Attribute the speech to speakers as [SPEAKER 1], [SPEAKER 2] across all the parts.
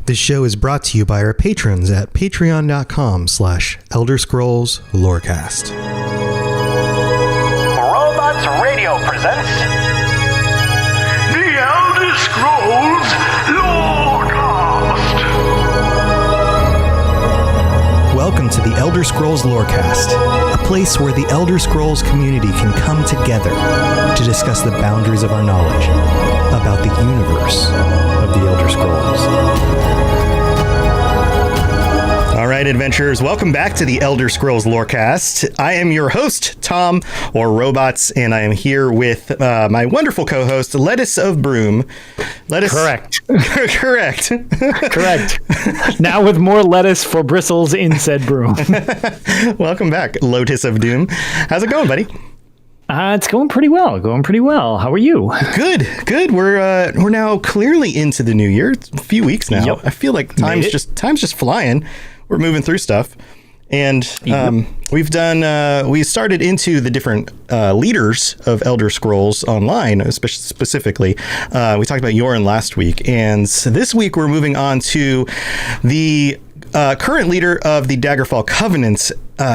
[SPEAKER 1] This show is brought to you by our patrons at patreon.com/Elder Scrolls Lorecast.
[SPEAKER 2] Robots Radio presents The Elder Scrolls Lorecast.
[SPEAKER 1] Welcome to the Elder Scrolls Lorecast, a place where the Elder Scrolls community can come together to discuss the boundaries of our knowledge about the universe of the Elder Scrolls. All right, adventurers, welcome back to the Elder Scrolls Lorecast. I am your host, Tom, or Robots, and I am here with my wonderful co-host, Lettuce of Broom.
[SPEAKER 3] Correct.
[SPEAKER 1] Correct.
[SPEAKER 3] Correct. Now with more lettuce for bristles in said broom.
[SPEAKER 1] Welcome back, Lotus of Doom. How's it going, buddy?
[SPEAKER 3] It's going pretty well. How are you?
[SPEAKER 1] Good. We're now clearly into the new year. It's a few weeks now.
[SPEAKER 3] Yep.
[SPEAKER 1] I feel like time's just flying. We're moving through stuff, and we started into the different leaders of Elder Scrolls Online, specifically. We talked about Yoren last week, and this week we're moving on to the current leader of the Daggerfall Covenant,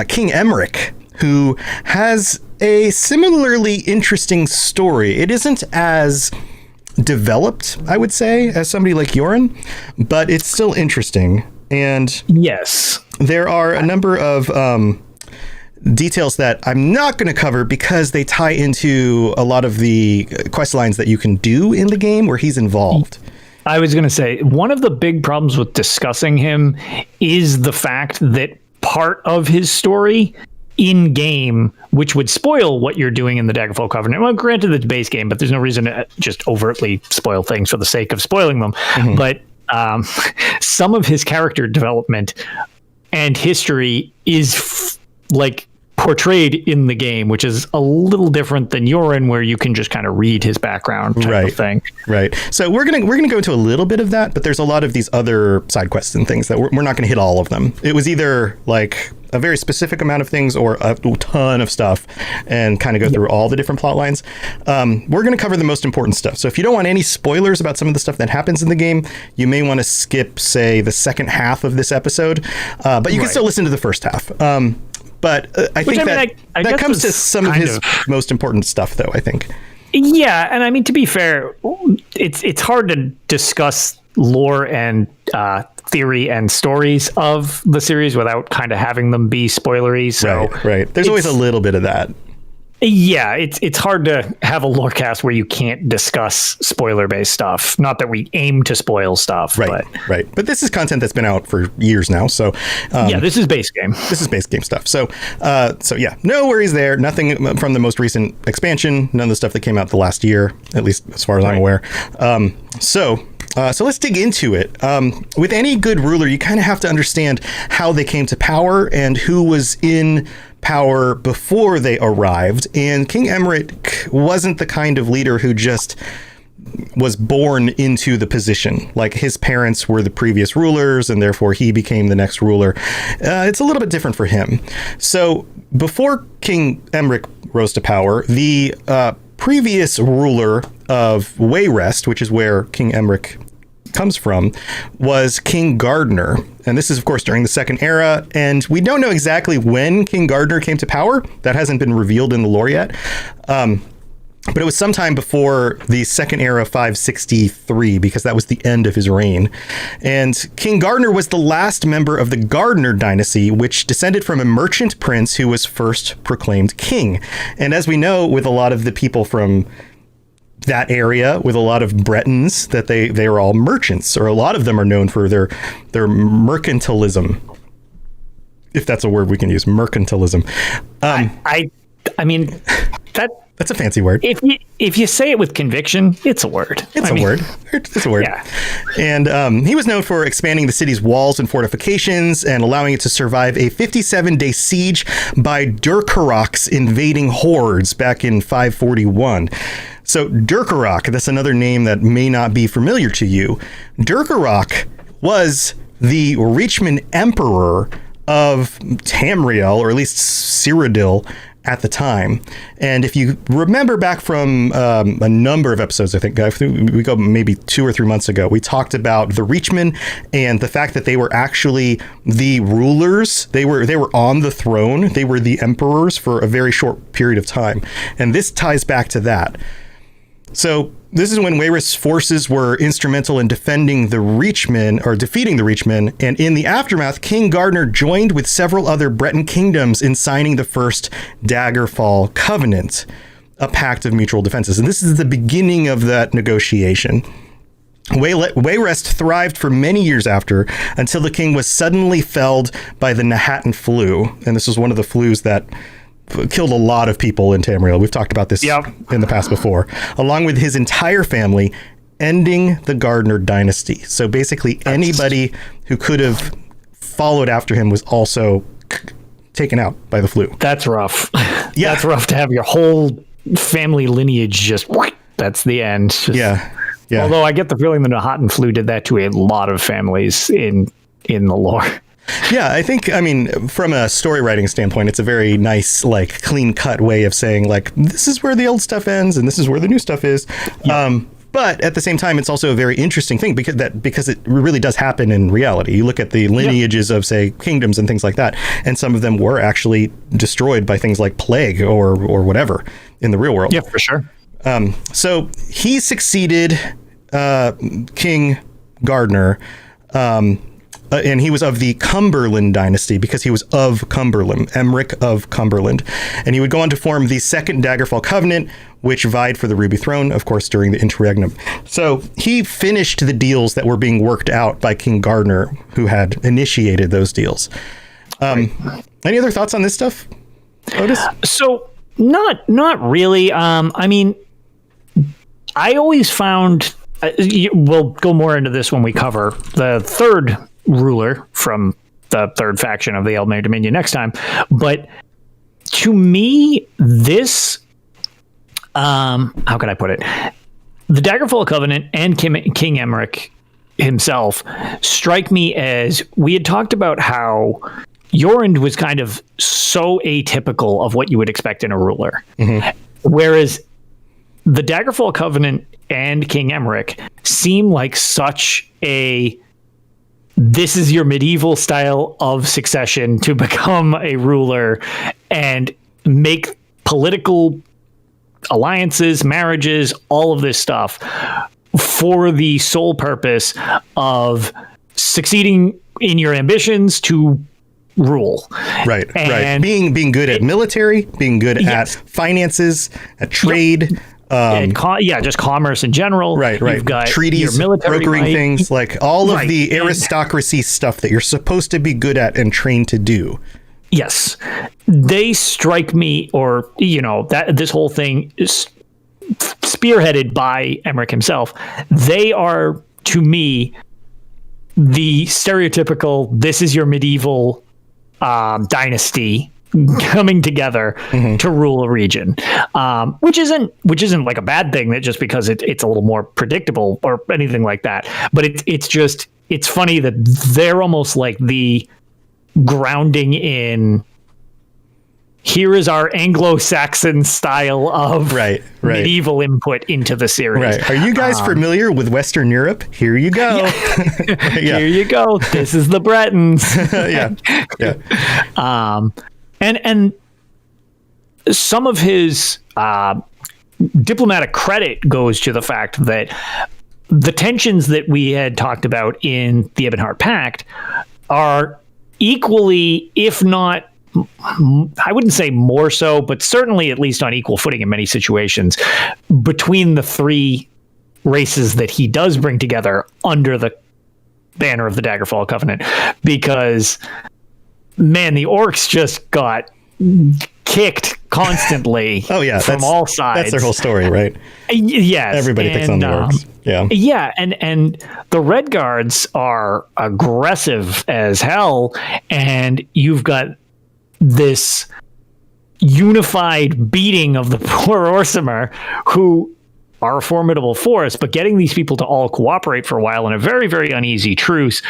[SPEAKER 1] King Emeric, who has a similarly interesting story. It isn't as developed, I would say, as somebody like Yoren, but it's still interesting. And
[SPEAKER 3] yes,
[SPEAKER 1] there are a number of details that I'm not going to cover because they tie into a lot of the quest lines that you can do in the game where he's involved.
[SPEAKER 3] I was going to say, one of the big problems with discussing him is the fact that part of his story in game, which would spoil what you're doing in the Daggerfall Covenant. Well, granted, it's base game, but there's no reason to just overtly spoil things for the sake of spoiling them. Mm-hmm. But some of his character development and history is portrayed in the game, which is a little different than Yoren, where you can just kind of read his background type of thing.
[SPEAKER 1] Right. So we're gonna go into a little bit of that, but there's a lot of these other side quests and things that we're not going to hit all of them. It was either like a very specific amount of things or a ton of stuff, and kind of go through all the different plot lines. We're going to cover the most important stuff. So if you don't want any spoilers about some of the stuff that happens in the game, you may want to skip, say, the second half of this episode, but you can still listen to the first half. But I think that comes to some of his most important stuff, though, I think.
[SPEAKER 3] Yeah, and I mean, to be fair, it's hard to discuss lore and theory and stories of the series without kind of having them be spoilery. So
[SPEAKER 1] right. There's always a little bit of that.
[SPEAKER 3] Yeah, it's hard to have a lorecast where you can't discuss spoiler-based stuff. Not that we aim to spoil stuff.
[SPEAKER 1] Right. But this is content that's been out for years now. So
[SPEAKER 3] this is base game. This is
[SPEAKER 1] base game stuff. So yeah, no worries there. Nothing from the most recent expansion. None of the stuff that came out the last year, at least as far as I'm aware. So let's dig into it. With any good ruler, you kind of have to understand how they came to power and who was in power before they arrived. And King Emeric wasn't the kind of leader who just was born into the position. Like, his parents were the previous rulers, and therefore he became the next ruler. It's a little bit different for him. So before King Emeric rose to power, the previous ruler of Wayrest, which is where King Emeric comes from, was King Gardner. And this is, of course, during the Second Era. And we don't know exactly when King Gardner came to power. That hasn't been revealed in the lore yet. But it was sometime before the Second Era 563, because that was the end of his reign. And King Gardner was the last member of the Gardner dynasty, which descended from a merchant prince who was first proclaimed king. And as we know, with a lot of the people from that area, with a lot of Bretons, that they were all merchants, or a lot of them are known for their mercantilism, if that's a word we can use, mercantilism.
[SPEAKER 3] I mean,
[SPEAKER 1] that's a fancy word.
[SPEAKER 3] If you say it with conviction, it's a word.
[SPEAKER 1] It's a word.
[SPEAKER 3] Yeah.
[SPEAKER 1] And he was known for expanding the city's walls and fortifications and allowing it to survive a 57-day siege by Durkarok's invading hordes back in 541. So Durkarok, that's another name that may not be familiar to you. Durkarok was the Reachman Emperor of Tamriel, or at least Cyrodiil, at the time. And if you remember back from a number of episodes, I think we go maybe 2 or 3 months ago, we talked about the Reachmen and the fact that they were actually the rulers. They were on the throne. They were the emperors for a very short period of time. And this ties back to that. So this is when Wayreth's forces were instrumental in defending the Reachmen, or defeating the Reachmen, and in the aftermath, King Gardner joined with several other Breton kingdoms in signing the first Daggerfall Covenant, a pact of mutual defenses. And this is the beginning of that negotiation. Wayreth thrived for many years after, until the king was suddenly felled by the Nahatan flu. And this was one of the flus that killed a lot of people in Tamriel. We've talked about this in the past before, along with his entire family, ending the Gardner dynasty. So basically anybody who could have followed after him was also taken out by the flu.
[SPEAKER 3] That's rough. Yeah. That's rough to have your whole family lineage just, that's the end.
[SPEAKER 1] Yeah.
[SPEAKER 3] Although I get the feeling the Nahatan flu did that to a lot of families in the lore.
[SPEAKER 1] Yeah, I think, from a story writing standpoint, it's a very nice, like, clean cut way of saying, like, this is where the old stuff ends and this is where the new stuff is. Yeah. But at the same time, it's also a very interesting thing because it really does happen in reality. You look at the lineages of, say, kingdoms and things like that, and some of them were actually destroyed by things like plague or whatever in the real world.
[SPEAKER 3] Yeah, for sure.
[SPEAKER 1] So he succeeded King Gardner, and he was of the Cumberland dynasty because he was of Cumberland, Emeric of Cumberland. And he would go on to form the Second Daggerfall Covenant, which vied for the Ruby Throne, of course, during the interregnum. So he finished the deals that were being worked out by King Gardner, who had initiated those deals. Any other thoughts on this stuff, Otis?
[SPEAKER 3] So not really. I always found, we'll go more into this when we cover the third ruler from the third faction of the Eldmere Dominion next time. But to me, this, how can I put it? The Daggerfall Covenant and King Emeric himself strike me as, we had talked about how Jorund was kind of so atypical of what you would expect in a ruler. Mm-hmm. Whereas the Daggerfall Covenant and King Emeric seem like such this is your medieval style of succession to become a ruler and make political alliances, marriages, all of this stuff for the sole purpose of succeeding in your ambitions to rule.
[SPEAKER 1] Right. Being good at military, being good at finances, at trade.
[SPEAKER 3] Just commerce in general.
[SPEAKER 1] Right.
[SPEAKER 3] You've got
[SPEAKER 1] treaties,
[SPEAKER 3] your military
[SPEAKER 1] brokering
[SPEAKER 3] might.
[SPEAKER 1] things, like all of the aristocracy stuff that you're supposed to be good at and trained to do.
[SPEAKER 3] Yes, they strike me, or that this whole thing is spearheaded by Emeric himself. They are, to me, the stereotypical. This is your medieval dynasty coming together to rule a region, which isn't like a bad thing, that just because it's a little more predictable or anything like that. But it's funny that they're almost like the grounding in, here is our Anglo-Saxon style of medieval input into the series.
[SPEAKER 1] Right. Are you guys familiar with Western Europe? Here you go.
[SPEAKER 3] Here you go. This is the Bretons. And some of his diplomatic credit goes to the fact that the tensions that we had talked about in the Ebonheart Pact are equally, if not, I wouldn't say more so, but certainly at least on equal footing in many situations, between the three races that he does bring together under the banner of the Daggerfall Covenant. Because, man, the orcs just got kicked constantly from all sides.
[SPEAKER 1] That's their whole story, right?
[SPEAKER 3] Yes.
[SPEAKER 1] Everybody picks on the orcs.
[SPEAKER 3] Yeah, and the Red Guards are aggressive as hell, and you've got this unified beating of the poor Orsimer, who are a formidable force, but getting these people to all cooperate for a while in a very, very uneasy truce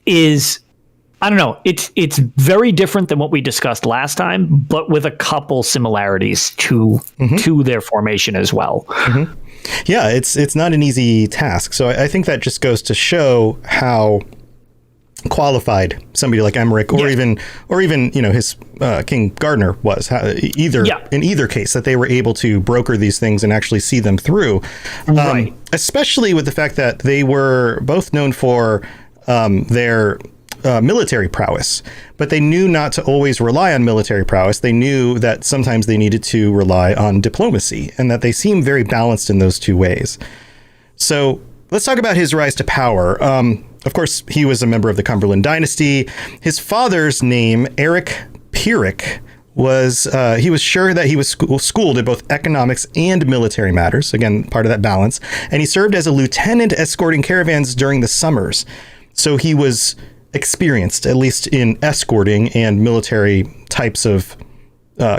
[SPEAKER 3] is I don't know. It's very different than what we discussed last time, but with a couple similarities to their formation as well.
[SPEAKER 1] Yeah, it's not an easy task. So I think that just goes to show how qualified somebody like Emeric or even his King Gardner was. In either case, that they were able to broker these things and actually see them through.
[SPEAKER 3] Right.
[SPEAKER 1] Especially with the fact that they were both known for their military prowess, but they knew not to always rely on military prowess. They knew that sometimes they needed to rely on diplomacy, and that they seem very balanced in those two ways. So let's talk about his rise to power. Of course, he was a member of the Cumberland dynasty. His father's name, Eric Pierrick, he was sure that he was schooled in both economics and military matters. Again, part of that balance. And he served as a lieutenant escorting caravans during the summers. So he was experienced, at least in escorting and military types of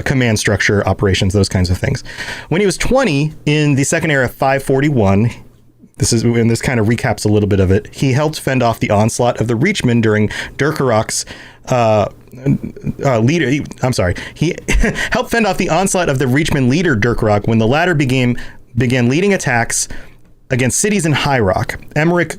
[SPEAKER 1] command structure, operations, those kinds of things. When he was 20 in the second era of 541, this kind of recaps a little bit of it, he helped fend off the onslaught of the Reachmen during Durkarok's he helped fend off the onslaught of the Reachman leader Durkarok when the latter began leading attacks against cities in High Rock. Emeric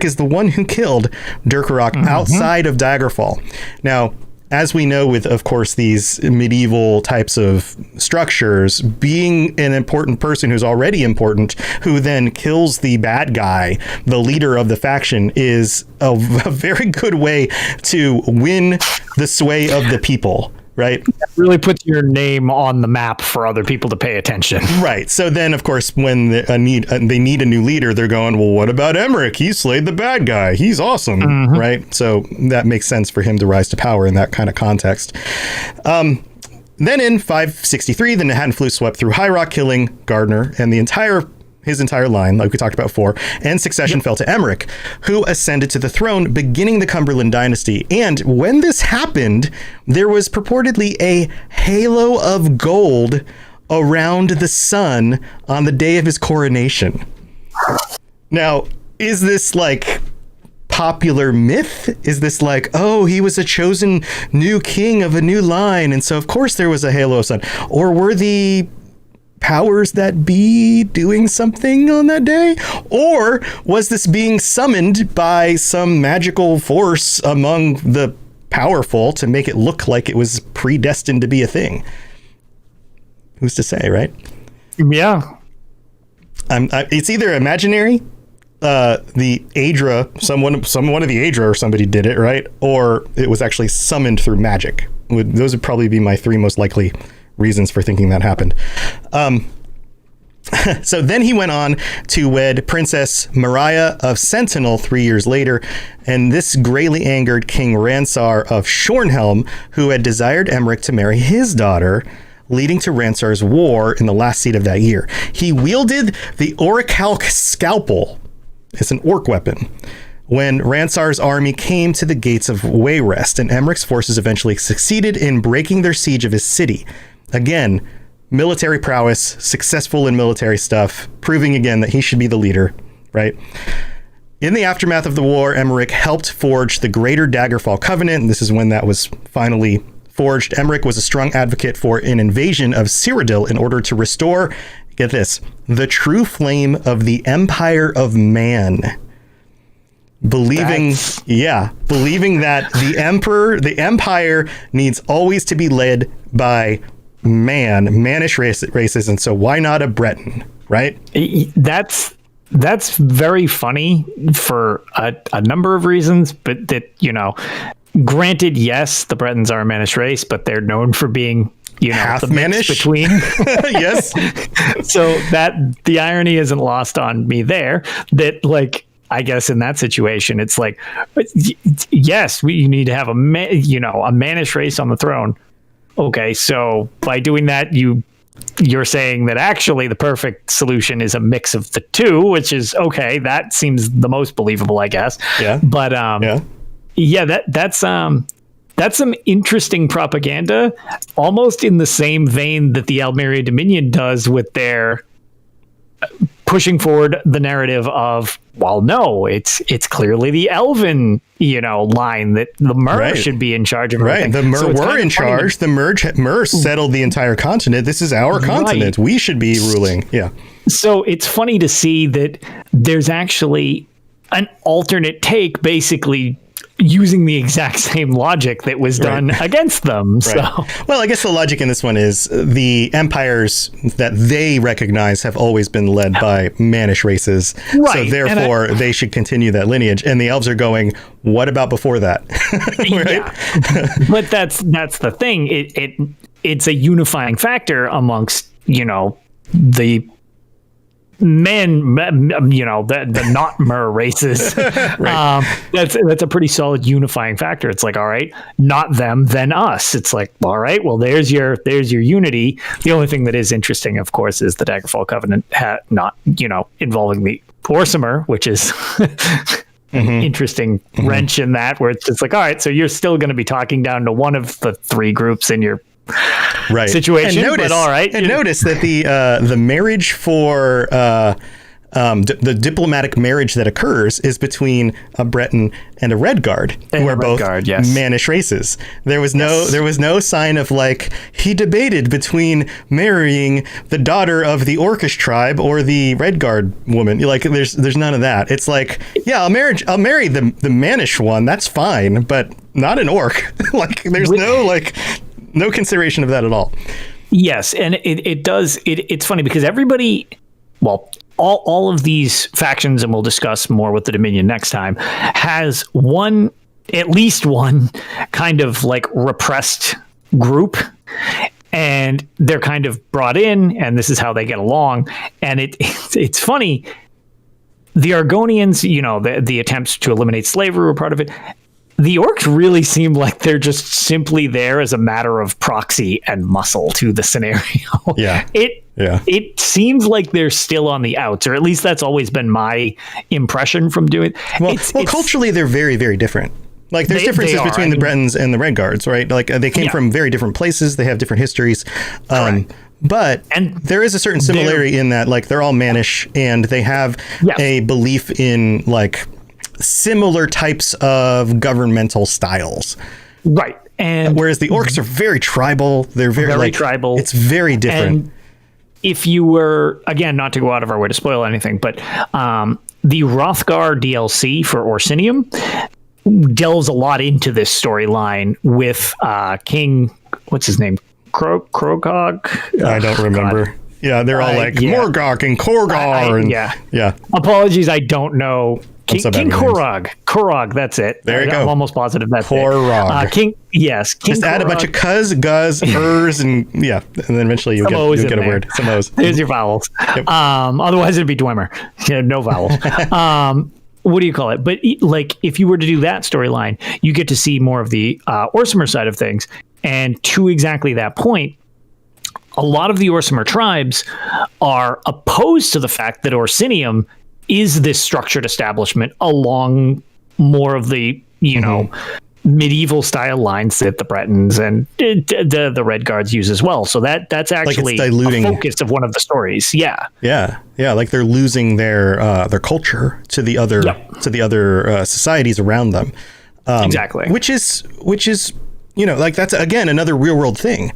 [SPEAKER 1] is the one who killed Durkarok outside of Daggerfall. Now, as we know with, of course, these medieval types of structures, being an important person who's already important, who then kills the bad guy, the leader of the faction, is a very good way to win the sway of the people. Right.
[SPEAKER 3] It really puts your name on the map for other people to pay attention.
[SPEAKER 1] Right. So then, of course, when they need a new leader, they're going, well, what about Emeric? He slayed the bad guy. He's awesome. Right. So that makes sense for him to rise to power in that kind of context. Then in 563, the Nahatn swept through High Rock, killing Gardner and his entire line, like we talked about before, and succession fell to Emeric, who ascended to the throne, beginning the Cumberland dynasty. And when this happened, there was purportedly a halo of gold around the sun on the day of his coronation. Now, is this like popular myth? Is this like, oh, he was a chosen new king of a new line, and so of course there was a halo of sun? Or were the powers that be doing something on that day? Or was this being summoned by some magical force among the powerful to make it look like it was predestined to be a thing? Who's to say, right?
[SPEAKER 3] Yeah.
[SPEAKER 1] It's either imaginary, the Aedra, someone of the Aedra or somebody did it, right? Or it was actually summoned through magic. Those would probably be my three most likely reasons for thinking that happened. So then he went on to wed Princess Mariah of Sentinel 3 years later, and this greatly angered King Ransar of Shornhelm, who had desired Emeric to marry his daughter, leading to Ransar's war in the last seat of that year. He wielded the Orichalc scalpel. It's an orc weapon. When Ransar's army came to the gates of Wayrest, and Emeric's forces eventually succeeded in breaking their siege of his city. Again, military prowess, successful in military stuff, proving again that he should be the leader, right? In the aftermath of the war, Emeric helped forge the Greater Daggerfall Covenant, and this is when that was finally forged. Emeric was a strong advocate for an invasion of Cyrodiil in order to restore, get this, the true flame of the Empire of Man. Believing that the empire needs always to be led by mannish races, and so why not a Breton, right?
[SPEAKER 3] That's very funny for a number of reasons, but that, granted, yes, the Bretons are a mannish race, but they're known for being,
[SPEAKER 1] half
[SPEAKER 3] the mix
[SPEAKER 1] mannish
[SPEAKER 3] between.
[SPEAKER 1] Yes.
[SPEAKER 3] So that the irony isn't lost on me there, that like, I guess in that situation, it's like, yes, you need to have a mannish race on the throne. Okay, so by doing that, you're saying that actually the perfect solution is a mix of the two, which is okay. That seems the most believable, I guess.
[SPEAKER 1] Yeah.
[SPEAKER 3] But that's some interesting propaganda, almost in the same vein that the Almeria Dominion does with their pushing forward the narrative of, well, no, it's clearly the Elven, line that the Mer should be in charge of everything.
[SPEAKER 1] Right. The Mer were in charge. The Mer settled the entire continent. This is our continent. We should be ruling. Yeah.
[SPEAKER 3] So it's funny to see that there's actually an alternate take, basically using the exact same logic that was done against them. So,
[SPEAKER 1] well, I guess the logic in this one is the empires that they recognize have always been led by mannish races. So therefore, they should continue that lineage. And the elves are going, what about before that?
[SPEAKER 3] But that's the thing. It's a unifying factor amongst, the men, the not Mer races. That's a pretty solid unifying factor. It's like, all right, not them, then us. It's like, all right, well, there's your unity. The only thing that is interesting, of course, is the Daggerfall Covenant not involving the Orsimer, which is interesting wrench in that, where it's just like, all right, so you're still going to be talking down to one of the three groups in your situation.
[SPEAKER 1] And notice,
[SPEAKER 3] but all right.
[SPEAKER 1] And notice that the marriage for the diplomatic marriage that occurs is between a Breton and a Redguard, who are both mannish races. There was no sign of like he debated between marrying the daughter of the Orcish tribe or the Redguard woman. Like there's none of that. It's like, yeah, I'll marry the mannish one. That's fine, but not an orc. Like there's no consideration of that at all.
[SPEAKER 3] Yes, and it's funny because everybody, well, all of these factions, and we'll discuss more with the Dominion next time, has at least one kind of like repressed group, and they're kind of brought in, and this is how they get along. And it's funny, the Argonians, the attempts to eliminate slavery were part of it. The orcs really seem like they're just simply there as a matter of proxy and muscle to the scenario.
[SPEAKER 1] Yeah.
[SPEAKER 3] It seems like they're still on the outs, or at least that's always been my impression from doing it.
[SPEAKER 1] Well, culturally, they're very, very different. Like there's differences between the Bretons and the Redguards, right? Like they came from very different places. They have different histories. But there is a certain similarity in that, like, they're all mannish and they have a belief in like similar types of governmental styles.
[SPEAKER 3] Right. And
[SPEAKER 1] whereas the orcs are very tribal, they're very
[SPEAKER 3] tribal.
[SPEAKER 1] It's very different.
[SPEAKER 3] And if you were, again, not to go out of our way to spoil anything, but the Hrothgar DLC for Orsinium delves a lot into this storyline with King, what's his name? Krogog?
[SPEAKER 1] I don't remember. God. Yeah, they're all like Morgok and Korgar. Yeah.
[SPEAKER 3] Apologies, I don't know. King Korog. Korog, that's it.
[SPEAKER 1] There you go.
[SPEAKER 3] I'm almost positive that's
[SPEAKER 1] Korog.
[SPEAKER 3] it. King
[SPEAKER 1] Just
[SPEAKER 3] Korog.
[SPEAKER 1] add a bunch of cuz, guz, ers, and then eventually you'll get a word. Some O's.
[SPEAKER 3] There's your vowels. Yep. Otherwise it'd be Dwemer. No vowels. What do you call it? But like, if you were to do that storyline, you get to see more of the Orsimer side of things. And to exactly that point, a lot of the Orsimer tribes are opposed to the fact that Orsinium is this structured establishment along more of the, medieval style lines that the Bretons and the Redguards use as well. So that's actually a focus of one of the stories. Yeah.
[SPEAKER 1] Like they're losing their culture to the other societies around them.
[SPEAKER 3] Exactly.
[SPEAKER 1] Which is like that's again another real world thing.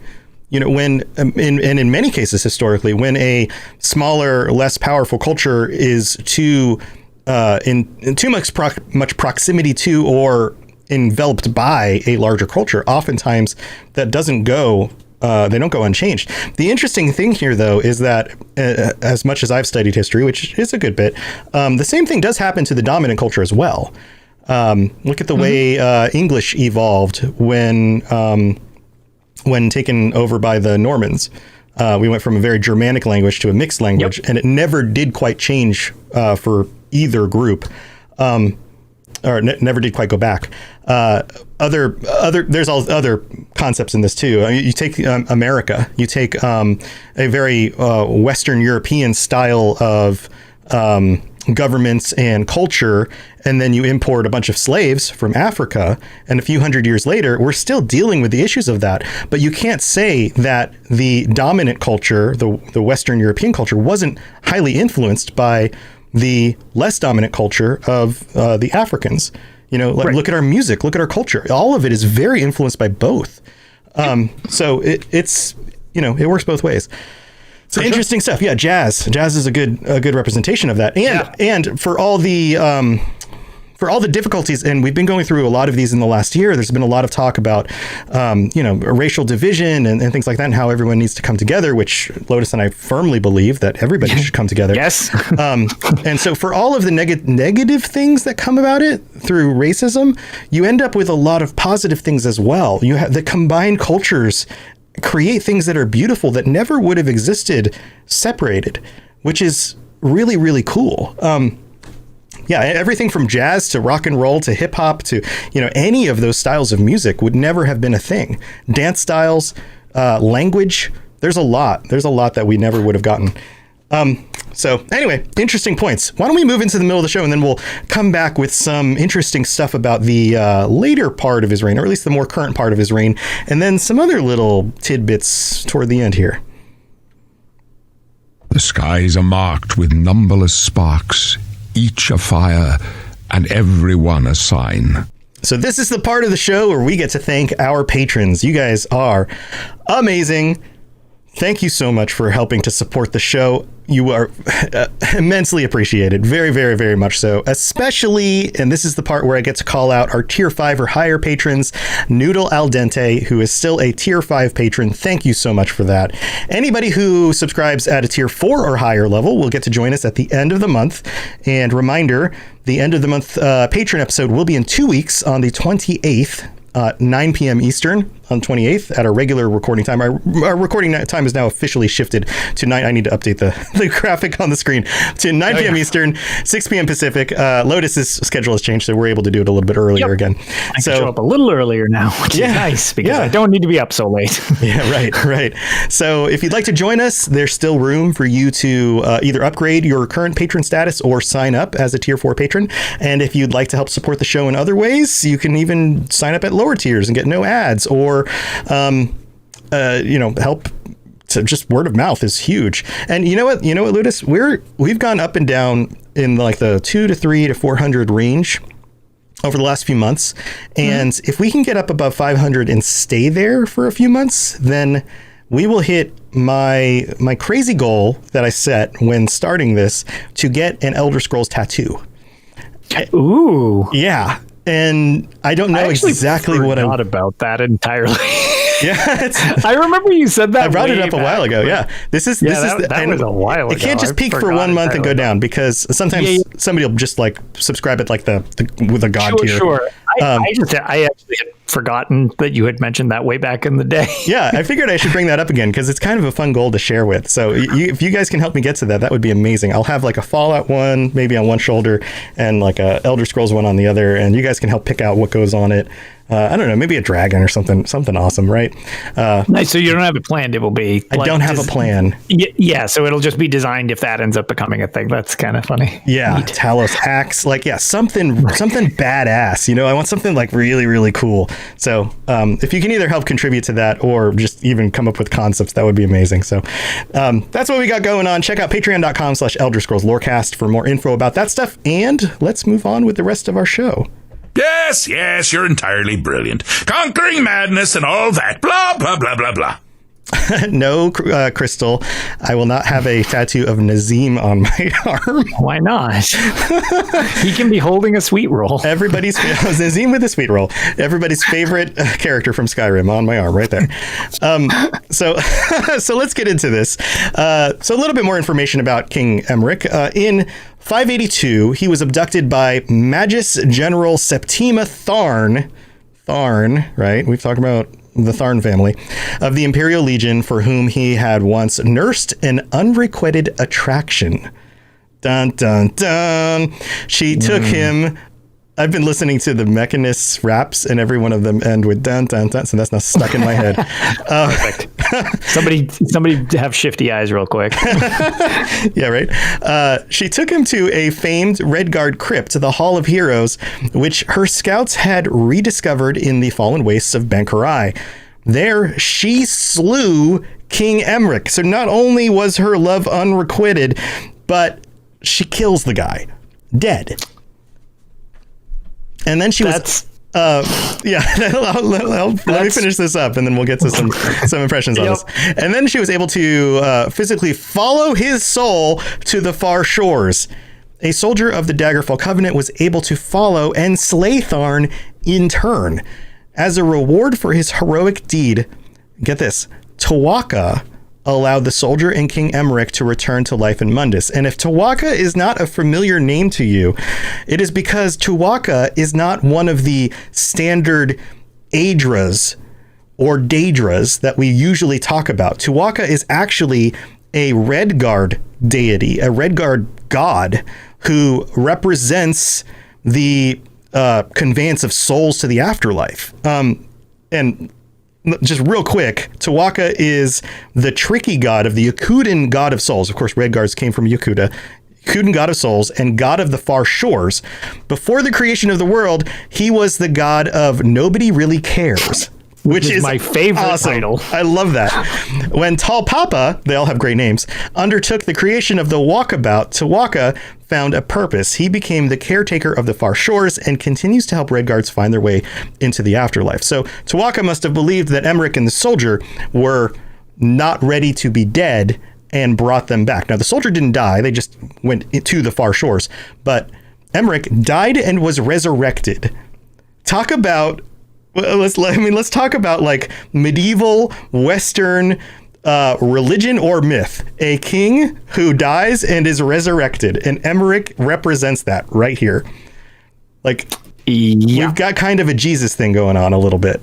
[SPEAKER 1] When in many cases historically, when a smaller, less powerful culture is too in too much proximity to or enveloped by a larger culture, oftentimes that doesn't go. They don't go unchanged. The interesting thing here, though, is that as much as I've studied history, which is a good bit, the same thing does happen to the dominant culture as well. Look at the way English evolved when taken over by the Normans. We went from a very Germanic language to a mixed language, and it never did quite change for either group, or never did quite go back. There's all other concepts in this too. You take America, you take a very Western European style of governments and culture, and then you import a bunch of slaves from Africa, and a few hundred years later, we're still dealing with the issues of that. But you can't say that the dominant culture, the Western European culture, wasn't highly influenced by the less dominant culture of the Africans. Look at our music, look at our culture. All of it is very influenced by both. So it's it works both ways. So interesting stuff. Yeah, jazz is a good representation of that. And for all the difficulties, and we've been going through a lot of these in the last year, there's been a lot of talk about, racial division and things like that, and how everyone needs to come together, which Lotus and I firmly believe that everybody should come together.
[SPEAKER 3] Yes.
[SPEAKER 1] And so for all of the negative things that come about it through racism, you end up with a lot of positive things as well. You have the combined cultures create things that are beautiful that never would have existed separated, which is really, really cool. Everything from jazz to rock and roll to hip hop to, any of those styles of music would never have been a thing. Dance styles, language, there's a lot that we never would have gotten. So anyway, interesting points. Why don't we move into the middle of the show, and then we'll come back with some interesting stuff about the later part of his reign, or at least the more current part of his reign, and then some other little tidbits toward the end here.
[SPEAKER 4] The skies are marked with numberless sparks, each a fire, and every one a sign.
[SPEAKER 1] So this is the part of the show where we get to thank our patrons. You guys are amazing. Thank you so much for helping to support the show. You are immensely appreciated. Very, very, very much so. Especially, and this is the part where I get to call out our tier 5 or higher patrons, Noodle Al Dente, who is still a tier 5 patron. Thank you so much for that. Anybody who subscribes at a tier 4 or higher level will get to join us at the end of the month. And reminder, the end of the month patron episode will be in 2 weeks on the 28th. 9 p.m. Eastern on 28th at our regular recording time. Our recording time is now officially shifted to 9. I need to update the graphic on the screen to 9 p.m. Eastern, 6 p.m. Pacific. Lotus's schedule has changed, so we're able to do it a little bit earlier again.
[SPEAKER 3] I can show up a little earlier now, which is nice because I don't need to be up so late.
[SPEAKER 1] Right. So if you'd like to join us, there's still room for you to either upgrade your current patron status or sign up as a tier 4 patron. And if you'd like to help support the show in other ways, you can even sign up at lower tiers and get no ads, or help. So just word of mouth is huge. And you know what, Ludus, we've gone up and down in like the 200 to 300 to 400 range over the last few months. And if we can get up above 500 and stay there for a few months, then we will hit my crazy goal that I set when starting this to get an Elder Scrolls tattoo.
[SPEAKER 3] Ooh.
[SPEAKER 1] Yeah. And I don't know exactly what I
[SPEAKER 3] thought about that entirely.
[SPEAKER 1] Yeah,
[SPEAKER 3] I remember you said that.
[SPEAKER 1] I brought it up a while ago. Yeah, this is
[SPEAKER 3] that was a while ago.
[SPEAKER 1] It can't just peak for 1 month and go down, because sometimes somebody will just like subscribe it like with a god tier. Sure.
[SPEAKER 3] I actually had forgotten that you had mentioned that way back in the day.
[SPEAKER 1] Yeah, I figured I should bring that up again because it's kind of a fun goal to share with. So if you guys can help me get to that would be amazing. I'll have like a Fallout one maybe on one shoulder and like a Elder Scrolls one on the other, and you guys can help pick out what goes on it. I don't know, maybe a dragon or something awesome, right?
[SPEAKER 3] Nice. So you don't have it planned. It will be.
[SPEAKER 1] I don't have a plan.
[SPEAKER 3] Yeah. So it'll just be designed if that ends up becoming a thing. That's kind of funny.
[SPEAKER 1] Yeah. Neat. Talos axe, something badass. I want something like really, really cool. So if you can either help contribute to that or just even come up with concepts, that would be amazing. So that's what we got going on. Check out patreon.com/Elder Scrolls Lorecast for more info about that stuff. And let's move on with the rest of our show.
[SPEAKER 5] Yes, you're entirely brilliant. Conquering madness and all that. Blah, blah, blah, blah, blah.
[SPEAKER 1] No, Crystal, I will not have a tattoo of Nazim on my arm.
[SPEAKER 3] Why not? He can be holding a sweet roll.
[SPEAKER 1] Nazim with a sweet roll. Everybody's favorite character from Skyrim on my arm right there. So let's get into this. So a little bit more information about King Emeric. In 582, he was abducted by Magus General Septima Tharn, right? We've talked about the Tharn family of the Imperial Legion, for whom he had once nursed an unrequited attraction. Dun, dun, dun. She took him. I've been listening to the Mechanist raps, and every one of them end with dun, dun, dun. So that's now stuck in my head.
[SPEAKER 3] Somebody have shifty eyes real quick.
[SPEAKER 1] Yeah, right. She took him to a famed Redguard crypt, the Hall of Heroes, which her scouts had rediscovered in the fallen wastes of Bankarai. There, she slew King Emeric. So not only was her love unrequited, but she kills the guy. Dead. And then she was... let me finish this up and then we'll get to some impressions on this. And then she was able to physically follow his soul to the far shores. A soldier of the Daggerfall Covenant was able to follow and slay Tharn in turn. As a reward for his heroic deed, get this, Tuwaka allowed the soldier and King Emeric to return to life in Mundus. And if Tuwaka is not a familiar name to you, it is because Tuwaka is not one of the standard Aedras or Daedras that we usually talk about. Tuwaka is actually a Redguard deity, a Redguard god who represents the conveyance of souls to the afterlife. And just real quick, Tuwaka is the tricky god of the Yakutan god of souls. Of course, Redguards came from Yakuta. Yakutan god of souls and god of the far shores. Before the creation of the world, he was the god of nobody really cares. Which is
[SPEAKER 3] my favorite title.
[SPEAKER 1] I love that. When Tal Papa, they all have great names, undertook the creation of the Walkabout, Tuwaka found a purpose. He became the caretaker of the far shores and continues to help Redguards find their way into the afterlife. So Tuwaka must have believed that Emeric and the soldier were not ready to be dead and brought them back. Now, the soldier didn't die. They just went to the far shores. But Emeric died and was resurrected. Talk about... Let's talk about like medieval Western religion or myth. A king who dies and is resurrected, and Emeric represents that right here. Like, we've got kind of a Jesus thing going on a little bit.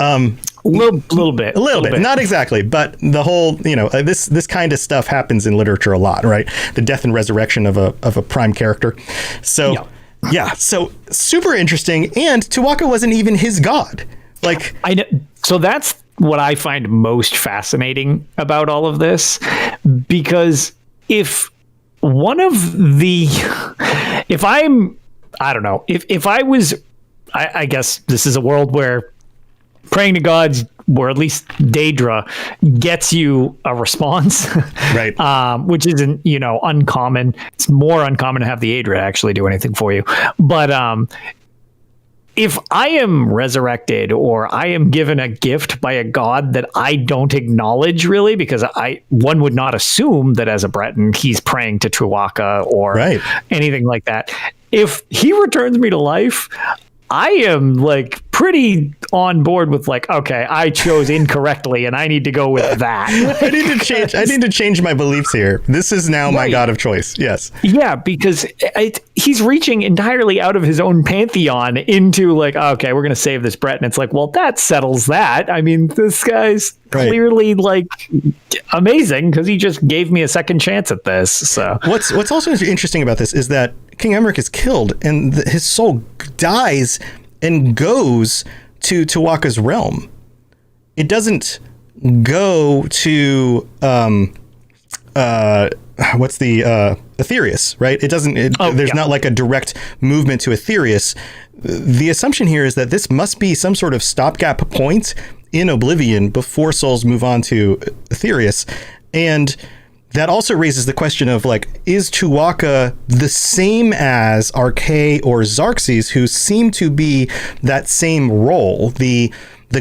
[SPEAKER 3] A little bit.
[SPEAKER 1] Not exactly, but the whole, this kind of stuff happens in literature a lot, right? The death and resurrection of a prime character. So. Yeah. Yeah, so super interesting, and Tuwaka wasn't even his god. Like,
[SPEAKER 3] I know, so that's what I find most fascinating about all of this, because if I guess this is a world where praying to gods, or at least Daedra, gets you a response,
[SPEAKER 1] right?
[SPEAKER 3] Which isn't, uncommon. It's more uncommon to have the Aedra actually do anything for you. But if I am resurrected or I am given a gift by a god that I don't acknowledge really, because one would not assume that as a Breton he's praying to Tuwaka or anything like that. If he returns me to life, I am like pretty on board with like, okay, I chose incorrectly and I need to go with that.
[SPEAKER 1] I need to change my beliefs here. This is now my god of choice. Yes.
[SPEAKER 3] Yeah, because he's reaching entirely out of his own pantheon into like, okay, we're going to save this Brett. And it's like, well, that settles that. I mean, this guy's clearly like amazing because he just gave me a second chance at this. So
[SPEAKER 1] what's also interesting about this is that King Emeric is killed and his soul dies and goes to Tuwaka's realm. It doesn't go to Aetherius, right? It doesn't. There's not like a direct movement to Aetherius. The assumption here is that this must be some sort of stopgap point in Oblivion before souls move on to Aetherius, and that also raises the question of like, is Tuwaka the same as Arkay or Xarxes, who seem to be that same role, the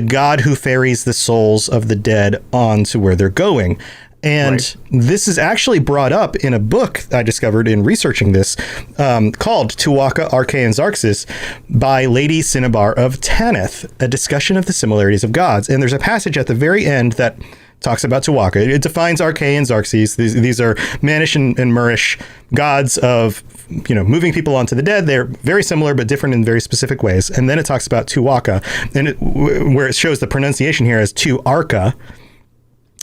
[SPEAKER 1] god who ferries the souls of the dead on to where they're going? And this is actually brought up in a book I discovered in researching this, called Tuwaka, Arkay, and Xarxes by Lady Cinnabar of Tanith, a discussion of the similarities of gods. And there's a passage at the very end that talks about Tuwaka. It defines Arkay and Xarxes. These are Manish and Murish gods of, moving people onto the dead. They're very similar, but different in very specific ways. And then it talks about Tuwaka, and where it shows the pronunciation here as Tuarka,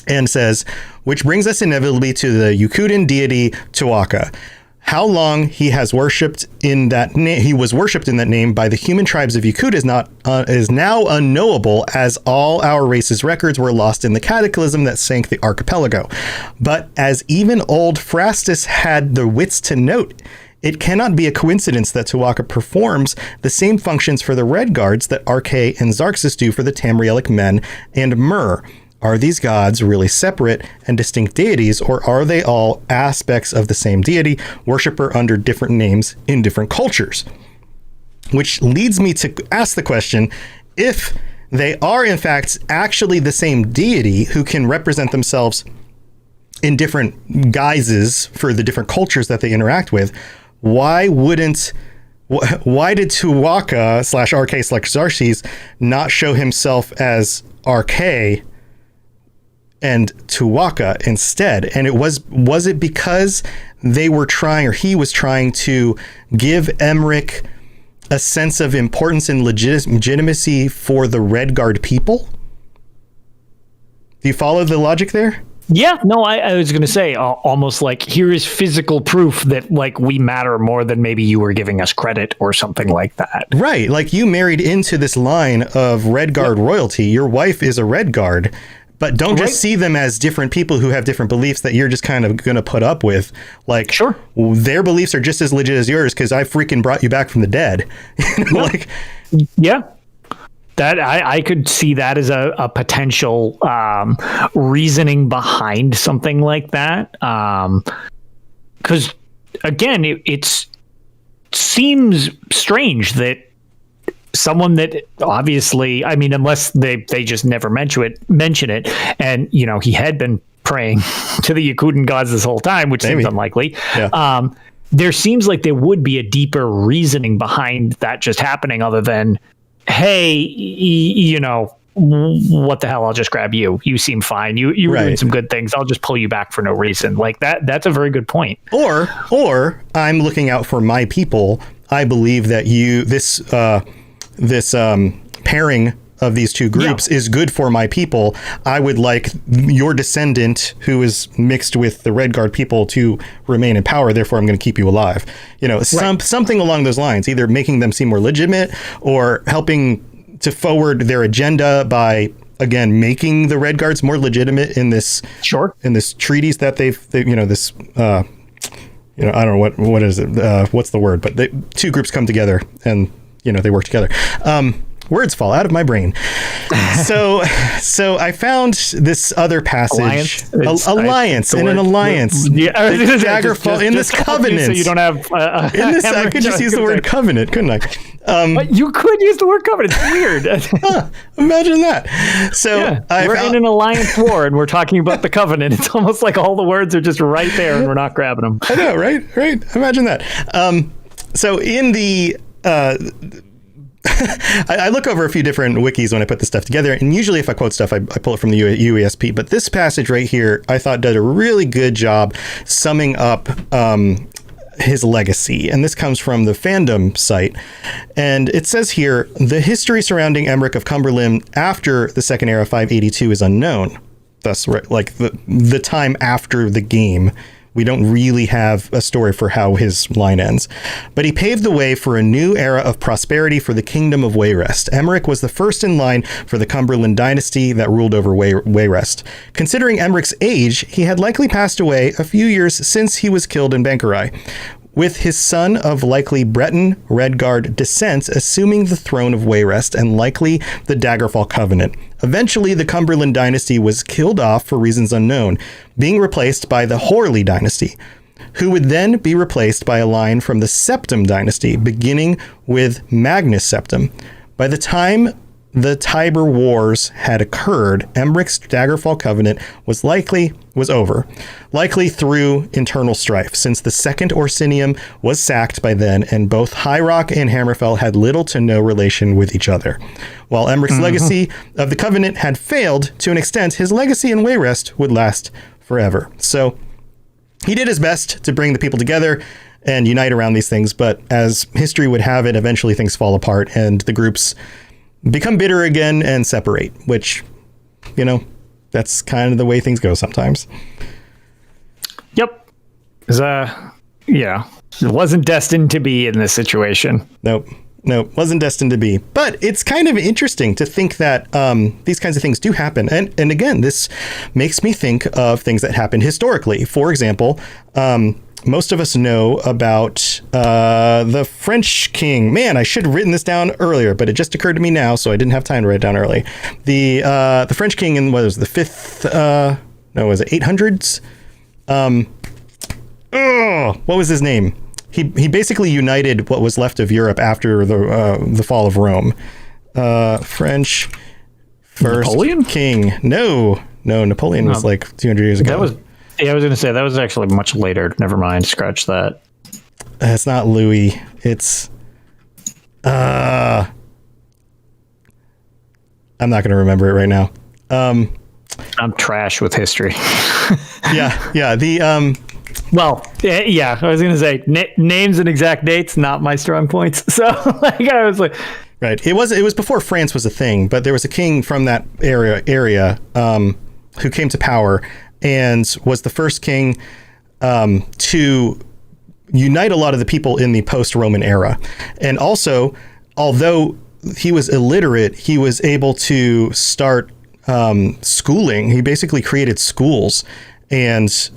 [SPEAKER 1] and says, which brings us inevitably to the Yakutan deity Tuwaka. How long he has worshipped in that name, he was worshipped in that name by the human tribes of Yakut is now unknowable, as all our race's records were lost in the cataclysm that sank the archipelago. But as even old Phrastus had the wits to note, it cannot be a coincidence that Tuwaka performs the same functions for the Red Guards that Arche and Xarxus do for the Tamrielic men and Myrrh. Are these gods really separate and distinct deities, or are they all aspects of the same deity, worshiper under different names in different cultures? Which leads me to ask the question, if they are in fact actually the same deity who can represent themselves in different guises for the different cultures that they interact with, why did Tuwaka / Arche / Xarxes not show himself as Arche and Tuwaka instead? And was it because they were trying, or he was trying to give Emeric a sense of importance and legitimacy for the Red Guard people? Do you follow the logic there?
[SPEAKER 3] Yeah, no, I was going to say almost like, here is physical proof that like we matter more than maybe you were giving us credit or something like that. Right.
[SPEAKER 1] Like, you married into this line of Red Guard royalty. Your wife is a Red Guard, but don't just see them as different people who have different beliefs that you're just kind of going to put up with. Like, sure, their beliefs are just as legit as yours because I freaking brought you back from the dead. Like,
[SPEAKER 3] yeah. That I could see that as a potential reasoning behind something like that. Because again, it seems strange that someone that obviously, I mean, unless they just never mention it, and you know, he had been praying to the Yakutan gods this whole time, which seems unlikely. Yeah. There seems like there would be a deeper reasoning behind that just happening, other than, hey, you know, what the hell? I'll just grab you. You seem fine. You were doing some good things. I'll just pull you back for no reason. Like that. That's a very good point.
[SPEAKER 1] Or I'm looking out for my people. I believe that this pairing of these two groups is good for my people. I would like your descendant, who is mixed with the Red Guard people, to remain in power. Therefore, I'm going to keep you alive. You know, something along those lines, either making them seem more legitimate or helping to forward their agenda by, again, making the Red Guards more legitimate in this in this treaties that they've you know, this I don't know what is it, what's the word, but two groups come together and, you know, they work together. Words fall out of my brain. So I found this other passage. Alliance. In an alliance. Yeah, the dagger fall in this covenant.
[SPEAKER 3] So you don't have
[SPEAKER 1] in this. I could just use the word covenant, couldn't I?
[SPEAKER 3] But you could use the word covenant. It's weird.
[SPEAKER 1] Imagine that. So
[SPEAKER 3] we're in an alliance war, and we're talking about the covenant. It's almost like all the words are just right there, and we're not grabbing them.
[SPEAKER 1] I know, right? Imagine that. So in the I look over a few different wikis when I put this stuff together, and usually if I quote stuff, I pull it from the UESP. But this passage right here, I thought did a really good job summing up his legacy. And this comes from the fandom site. And it says here, the history surrounding Emeric of Cumberland after the Second Era 582 is unknown. Thus, like the time after the game, we don't really have a story for how his line ends. But he paved the way for a new era of prosperity for the Kingdom of Wayrest. Emeric was the first in line for the Cumberland dynasty that ruled over Wayrest. Considering Emeric's age, he had likely passed away a few years since he was killed in Bankerai, with his son of likely Breton Redguard descent assuming the throne of Wayrest and likely the Daggerfall Covenant. Eventually, the Cumberland dynasty was killed off for reasons unknown, being replaced by the Horley dynasty, who would then be replaced by a line from the Septim dynasty, beginning with Magnus Septim. By the time the Tiber Wars had occurred, Emeric's Daggerfall Covenant was over, likely through internal strife, since the Second Orsinium was sacked by then, and both High Rock and Hammerfell had little to no relation with each other. While Emeric's legacy of the Covenant had failed to an extent, his legacy in Wayrest would last forever. So he did his best to bring the people together and unite around these things, but as history would have it, eventually things fall apart and the groups become bitter again and separate, which, you know, that's kind of the way things go sometimes.
[SPEAKER 3] Yep. Yeah. It wasn't destined to be in this situation.
[SPEAKER 1] Nope. Wasn't destined to be. But it's kind of interesting to think that these kinds of things do happen. And again, this makes me think of things that happened historically. For example, most of us know about the French king. Man, I should have written this down earlier, but it just occurred to me now, so I didn't have time to write it down early. The French king in, what was it, the 800s? What was his name? He basically united what was left of Europe after the fall of Rome. French first
[SPEAKER 3] Napoleon?
[SPEAKER 1] king. No, Napoleon was like 200 years ago.
[SPEAKER 3] I was going to say that was actually much later. Never mind. Scratch that.
[SPEAKER 1] It's not Louis. It's I'm not going to remember it right now.
[SPEAKER 3] I'm trash with history.
[SPEAKER 1] Yeah.
[SPEAKER 3] Well, yeah, I was going to say names and exact dates, not my strong points. So I was like,
[SPEAKER 1] right. It was before France was a thing, but there was a king from that area who came to power and was the first king to unite a lot of the people in the post-Roman era. And also, although he was illiterate, he was able to start schooling. He basically created schools and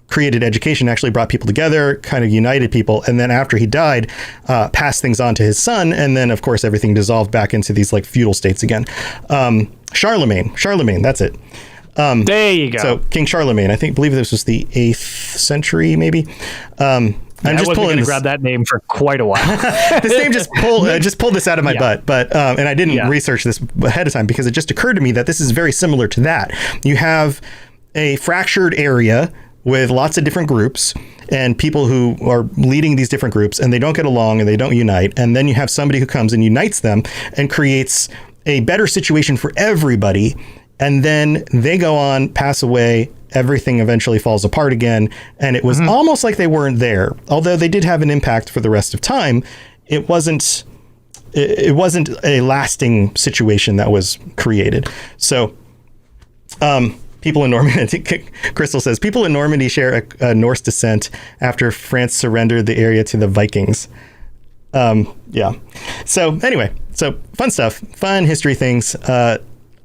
[SPEAKER 1] created education, actually brought people together, kind of united people. And then after he died, passed things on to his son. And then, of course, everything dissolved back into these like feudal states again. Charlemagne, that's it.
[SPEAKER 3] There you go.
[SPEAKER 1] So King Charlemagne, I believe this was the 8th century, maybe.
[SPEAKER 3] I wasn't going to grab that name for quite a while.
[SPEAKER 1] This name just pulled this out of my butt, but and I didn't research this ahead of time because it just occurred to me that this is very similar to that. You have a fractured area with lots of different groups and people who are leading these different groups, and they don't get along and they don't unite. And then you have somebody who comes and unites them and creates a better situation for everybody. And then they go on, pass away, everything eventually falls apart again. And it was almost like they weren't there. Although they did have an impact for the rest of time, it wasn't a lasting situation that was created. So, people in Normandy, Crystal says, people in Normandy share a Norse descent after France surrendered the area to the Vikings. Yeah. So anyway, fun stuff, fun history things.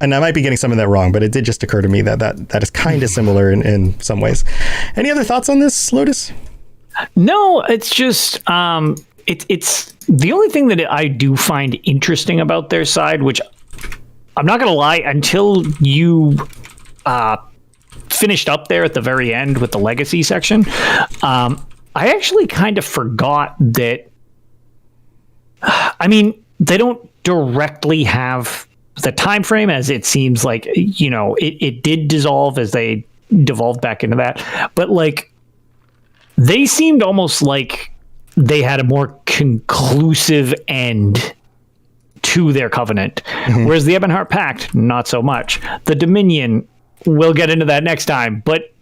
[SPEAKER 1] And I might be getting some of that wrong, but it did just occur to me that is kind of similar in some ways. Any other thoughts on this, Lotus?
[SPEAKER 3] No, it's just it's the only thing that I do find interesting about their side, which I'm not going to lie, until you finished up there at the very end with the legacy section, I actually kind of forgot that. I mean, they don't directly have the time frame, as it seems like, you know, it did dissolve as they devolved back into that, but like they seemed almost like they had a more conclusive end to their covenant, whereas the Ebonheart Pact, not so much. The Dominion, we'll get into that next time, but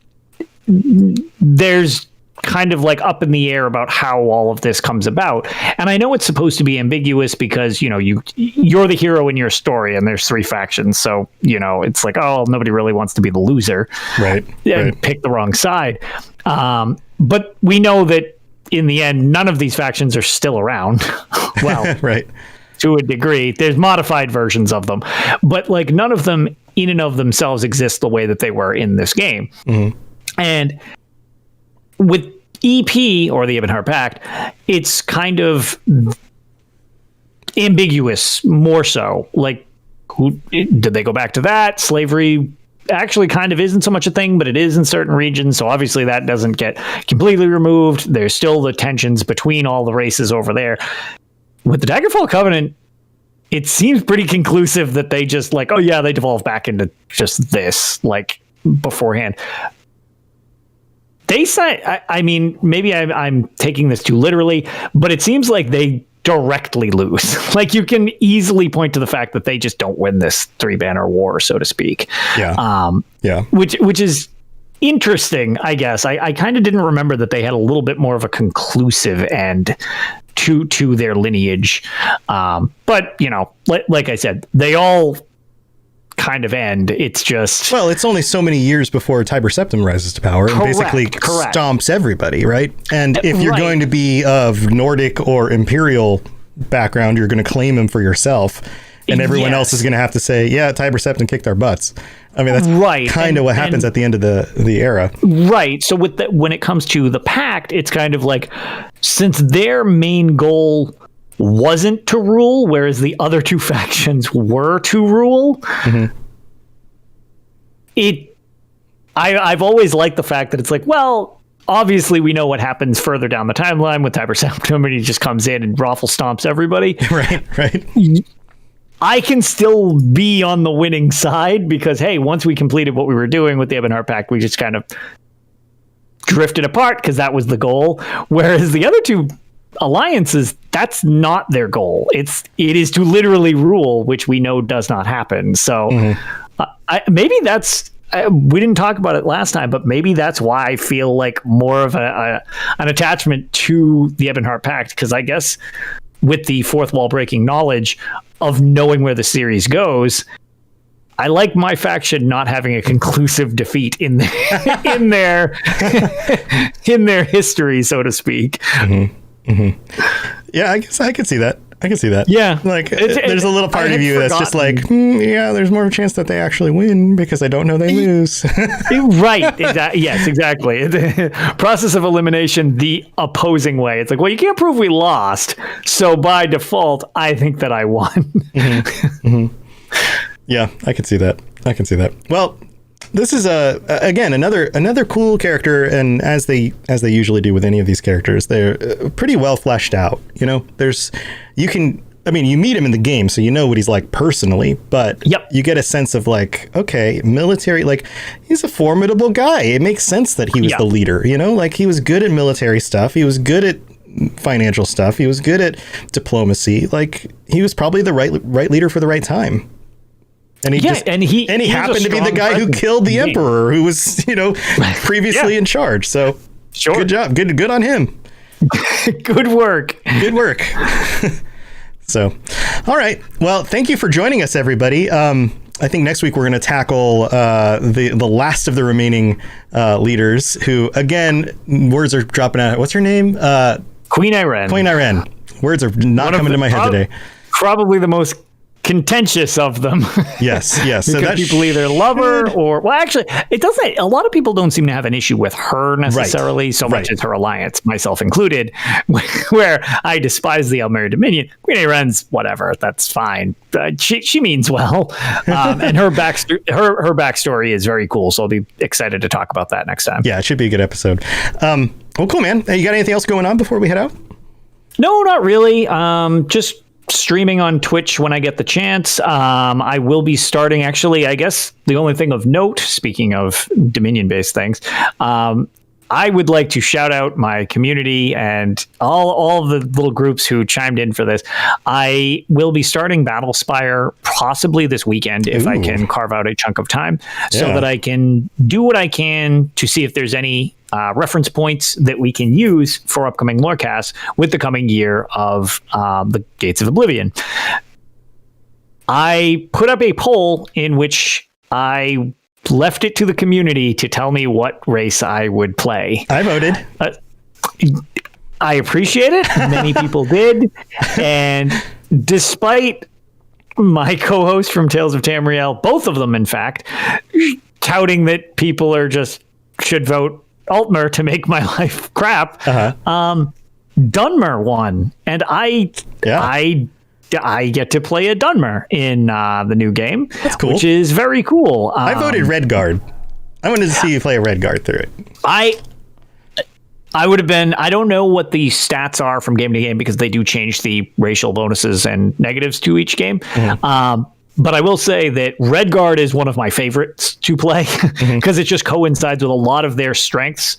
[SPEAKER 3] there's kind of like up in the air about how all of this comes about. And I know it's supposed to be ambiguous because, you know, you're the hero in your story and there's 3 factions. So, you know, it's like, oh, nobody really wants to be the loser.
[SPEAKER 1] Right.
[SPEAKER 3] And pick the wrong side. But we know that in the end, none of these factions are still around. Well,
[SPEAKER 1] right.
[SPEAKER 3] To a degree, there's modified versions of them, but like none of them in and of themselves exist the way that they were in this game. And with EP, or the Ebonheart Pact, it's kind of ambiguous, more so. Like, did they go back to that? Slavery actually kind of isn't so much a thing, but it is in certain regions, so obviously that doesn't get completely removed. There's still the tensions between all the races over there. With the Daggerfall Covenant, it seems pretty conclusive that they just like, oh yeah, they devolve back into just this, like, beforehand. They say, I mean, maybe I'm taking this too literally, but it seems like they directly lose. Like, you can easily point to the fact that they just don't win this 3-banner war, so to speak.
[SPEAKER 1] Yeah.
[SPEAKER 3] Which is interesting, I guess. I kind of didn't remember that they had a little bit more of a conclusive end to their lineage. But, you know, like I said, they all kind of end. It's just...
[SPEAKER 1] Well, it's only so many years before Tiber Septim rises to power and basically stomps everybody, right? And if you're going to be of Nordic or Imperial background, you're going to claim him for yourself. And everyone else is going to have to say, yeah, Tiber Septim kicked our butts. I mean, that's kind of what happens at the end of the era.
[SPEAKER 3] Right. So when it comes to the Pact, it's kind of like, since their main goal wasn't to rule, whereas the other two factions were to rule, I've always liked the fact that it's like, well, obviously we know what happens further down the timeline with Tiber Septim, and he just comes in and raffle stomps everybody.
[SPEAKER 1] Right.
[SPEAKER 3] I can still be on the winning side because, hey, once we completed what we were doing with the Ebonheart Pact, we just kind of drifted apart because that was the goal. Whereas the other two alliances, that's not their goal. It is to literally rule, which we know does not happen. So maybe that's... we didn't talk about it last time, but maybe that's why I feel like more of an attachment to the Ebonheart Pact, because I guess with the fourth wall breaking knowledge of knowing where the series goes, I like my faction not having a conclusive defeat in their in their history, so to speak.
[SPEAKER 1] Yeah, I guess I could see that.
[SPEAKER 3] Yeah.
[SPEAKER 1] Like, there's a little part of you that's just like, yeah, there's more of a chance that they actually win because I don't know they lose.
[SPEAKER 3] Right. Yes, exactly. The process of elimination the opposing way. It's like, well, you can't prove we lost. So by default, I think that I won.
[SPEAKER 1] Yeah, I can see that. Well, this is again another cool character, and as they usually do with any of these characters, they're pretty well fleshed out. You know, you meet him in the game, so you know what he's like personally, but you get a sense of like, okay, military, like he's a formidable guy. It makes sense that he was the leader. You know, like he was good at military stuff. He was good at financial stuff. He was good at diplomacy. Like he was probably the right leader for the right time. And he happened to be the guy who killed the emperor, who was, previously in charge. So good job. Good on him.
[SPEAKER 3] Good work.
[SPEAKER 1] So, all right. Well, thank you for joining us, everybody. I think next week we're going to tackle the last of the remaining leaders who, again, words are dropping out. What's her name?
[SPEAKER 3] Queen Irene.
[SPEAKER 1] Words are not coming to my head today.
[SPEAKER 3] Probably the most contentious of them.
[SPEAKER 1] Yes.
[SPEAKER 3] So that people either love her or, well, actually, it doesn't. A lot of people don't seem to have an issue with her necessarily, so much as her alliance, myself included, where I despise the Elmeri Dominion. Queen Irene's whatever, that's fine. She means well, and her backstory is very cool. So I'll be excited to talk about that next time.
[SPEAKER 1] Yeah, it should be a good episode. Well, cool, man. You got anything else going on before we head out?
[SPEAKER 3] No, not really. Just streaming on Twitch when I get the chance. I will be starting, actually, I guess the only thing of note, speaking of Dominion-based things, I would like to shout out my community and all the little groups who chimed in for this. I will be starting Battlespire possibly this weekend if I can carve out a chunk of time so that I can do what I can to see if there's any reference points that we can use for upcoming lorecasts with the coming year of the Gates of Oblivion. I put up a poll in which I left it to the community to tell me what race I would play.
[SPEAKER 1] I voted.
[SPEAKER 3] I appreciate it. Many people did. And despite my co-host from Tales of Tamriel, both of them, in fact, touting that people should vote Altmer to make my life crap, Dunmer won. And I get to play a Dunmer in the new game.
[SPEAKER 1] That's cool.
[SPEAKER 3] Which is very cool.
[SPEAKER 1] I voted Redguard. I wanted to see you play a Redguard through it.
[SPEAKER 3] I would have been, I don't know what the stats are from game to game because they do change the racial bonuses and negatives to each game. But I will say that Redguard is one of my favorites to play because it just coincides with a lot of their strengths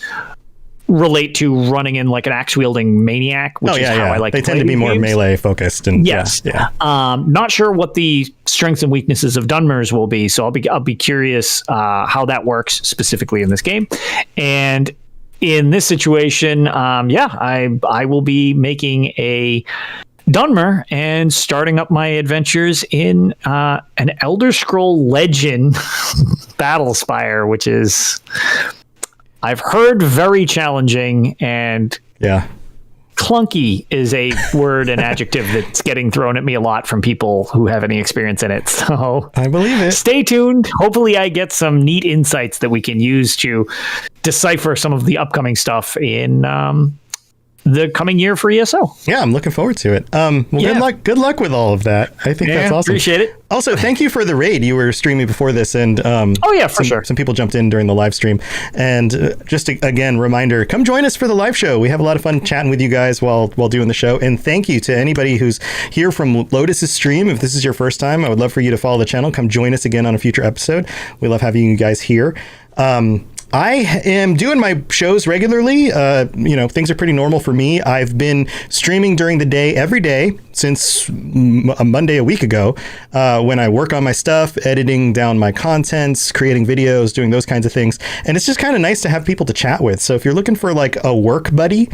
[SPEAKER 3] relate to running in like an axe wielding maniac, which is how I like.
[SPEAKER 1] They tend to be more melee focused, and
[SPEAKER 3] not sure what the strengths and weaknesses of Dunmers will be, so I'll be curious how that works specifically in this game. And in this situation, I will be making a Dunmer and starting up my adventures in an Elder Scroll Legend Battlespire, which is, I've heard, very challenging, and
[SPEAKER 1] Yeah.
[SPEAKER 3] clunky is a word and adjective that's getting thrown at me a lot from people who have any experience in it. So
[SPEAKER 1] I believe it.
[SPEAKER 3] stay tuned. Hopefully I get some neat insights that we can use to decipher some of the upcoming stuff in the coming year for ESO.
[SPEAKER 1] Yeah, I'm looking forward to it. Well,
[SPEAKER 3] Yeah.
[SPEAKER 1] good luck with all of that. I think that's awesome.
[SPEAKER 3] Appreciate it.
[SPEAKER 1] Also, thank you for the raid. You were streaming before this, and
[SPEAKER 3] Oh, yeah, for sure.
[SPEAKER 1] some people jumped in during the live stream. And again, reminder: come join us for the live show. We have a lot of fun chatting with you guys while doing the show. And thank you to anybody who's here from Lotus's stream. If this is your first time, I would love for you to follow the channel. Come join us again on a future episode. We love having you guys here. I am doing my shows regularly. Things are pretty normal for me. I've been streaming during the day every day since a Monday a week ago, when I work on my stuff, editing down my contents, creating videos, doing those kinds of things. And it's just kind of nice to have people to chat with. So if you're looking for like a work buddy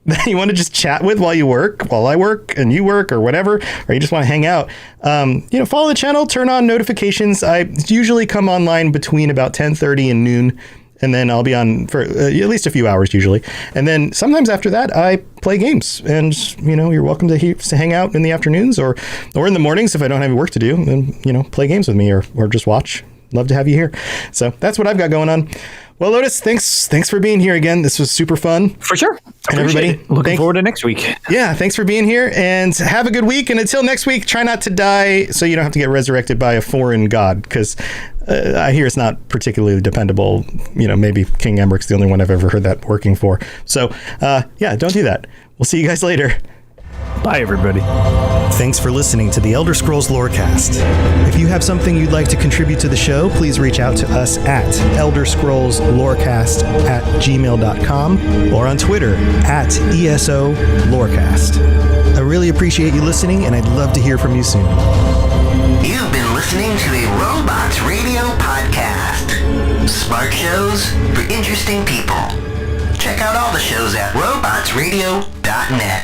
[SPEAKER 1] that you want to just chat with while I work and you work or whatever, or you just want to hang out, follow the channel, turn on notifications. I usually come online between about 10:30 and noon. And then I'll be on for at least a few hours usually. And then sometimes after that, I play games. And, you're welcome to hang out in the afternoons or in the mornings if I don't have any work to do. And, play games with me or just watch. Love to have you here. So that's what I've got going on. Well, Lotus, thanks for being here again. This was super fun.
[SPEAKER 3] For sure.
[SPEAKER 1] And everybody,
[SPEAKER 3] looking forward to next week.
[SPEAKER 1] Yeah, thanks for being here and have a good week. And until next week, try not to die so you don't have to get resurrected by a foreign god, because I hear it's not particularly dependable. Maybe King Emeric's the only one I've ever heard that working for. So, don't do that. We'll see you guys later.
[SPEAKER 3] Bye, everybody.
[SPEAKER 1] Thanks for listening to the Elder Scrolls Lorecast. If you have something you'd like to contribute to the show, please reach out to us at elderscrollslorecast@gmail.com or on Twitter @ESO Lorecast. I really appreciate you listening, and I'd love to hear from you soon.
[SPEAKER 6] You've been listening to a Robots Radio podcast. Smart shows for interesting people. Check out all the shows at robotsradio.net.